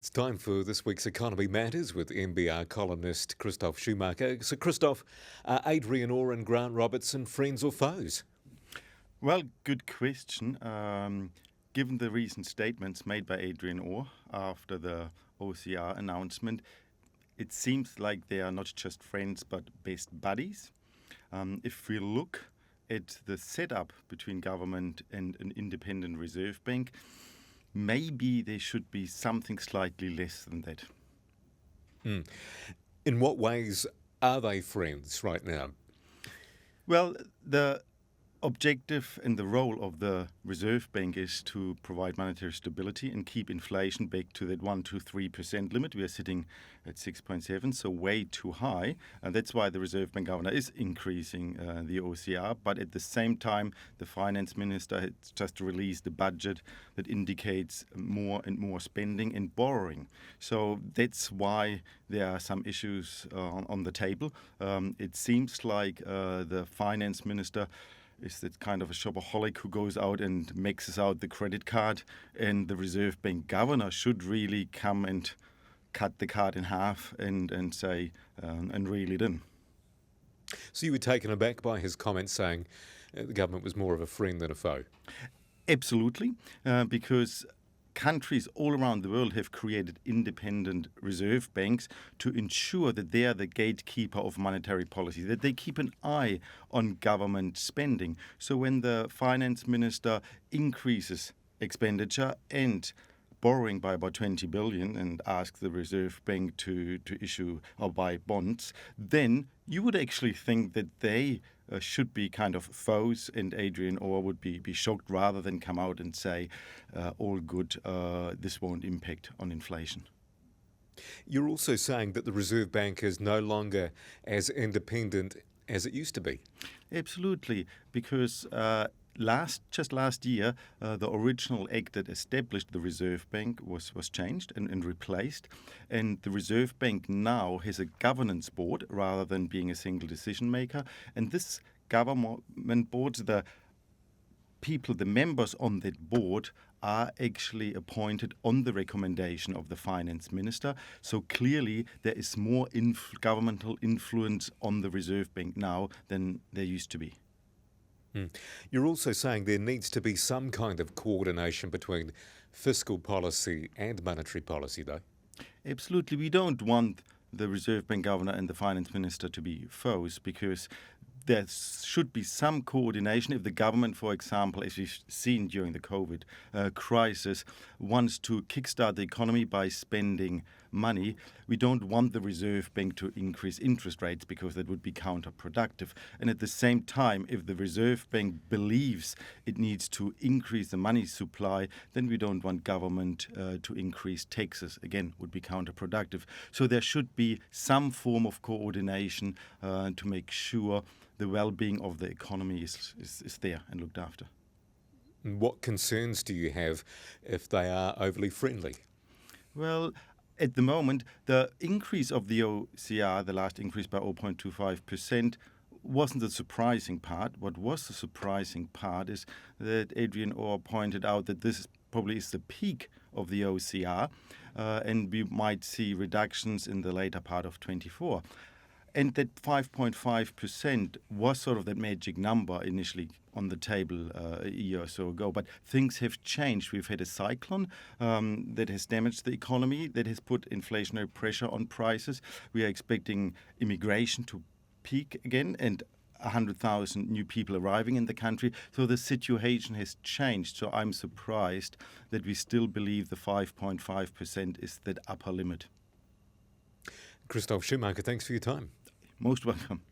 It's time for this week's Economy Matters with NBR columnist Christoph Schumacher. So, Christoph, are Adrian Orr and Grant Robertson friends or foes? Well, good question. Given the recent statements made by Adrian Orr after the OCR announcement, it seems like they are not just friends but best buddies. If we look at the setup between government and an independent reserve bank, maybe there should be something slightly less than that. In what ways are they friends right now? Well, the objective and the role of the Reserve Bank is to provide monetary stability and keep inflation back to that 1 to 3% limit. We are sitting at 6.7, so way too high. And that's why the Reserve Bank governor is increasing the OCR. But at the same time, the finance minister has just released a budget that indicates more and more spending and borrowing. So that's why there are some issues on the table. It seems like the finance minister is that kind of a shopaholic who goes out and maxes out the credit card, and the Reserve Bank governor should really come and cut the card in half and say and reel it in. So, you were taken aback by his comments saying the government was more of a friend than a foe? Absolutely, because countries all around the world have created independent reserve banks to ensure that they are the gatekeeper of monetary policy, that they keep an eye on government spending. So when the finance minister increases expenditure and borrowing by about 20 billion and asks the Reserve Bank to issue or buy bonds, then you would actually think that they should be kind of foes, and Adrian Orr would be shocked rather than come out and say, all good, this won't impact on inflation. You're also saying that the Reserve Bank is no longer as independent as it used to be. Absolutely, because just last year, the original act that established the Reserve Bank was changed and replaced. And the Reserve Bank now has a governance board rather than being a single decision maker. And this government board, the members on that board are actually appointed on the recommendation of the finance minister. So clearly there is more governmental influence on the Reserve Bank now than there used to be. You're also saying there needs to be some kind of coordination between fiscal policy and monetary policy, though. Absolutely. We don't want the Reserve Bank governor and the finance minister to be foes, because there should be some coordination. If the government, for example, as we've seen during the COVID crisis, wants to kickstart the economy by spending money, we don't want the Reserve Bank to increase interest rates because that would be counterproductive. And at the same time, if the Reserve Bank believes it needs to increase the money supply, then we don't want government to increase taxes. Again, would be counterproductive. So there should be some form of coordination to make sure the well-being of the economy is there and looked after. What concerns do you have if they are overly friendly? Well, at the moment, the increase of the OCR, the last increase by 0.25%, wasn't the surprising part. What was the surprising part is that Adrian Orr pointed out that this probably is the peak of the OCR, and we might see reductions in the later part of 24. And that 5.5% was sort of that magic number initially on the table a year or so ago. But things have changed. We've had a cyclone that has damaged the economy, that has put inflationary pressure on prices. We are expecting immigration to peak again and 100,000 new people arriving in the country. So the situation has changed. So I'm surprised that we still believe the 5.5% is that upper limit. Christoph Schumacher, thanks for your time. Most welcome.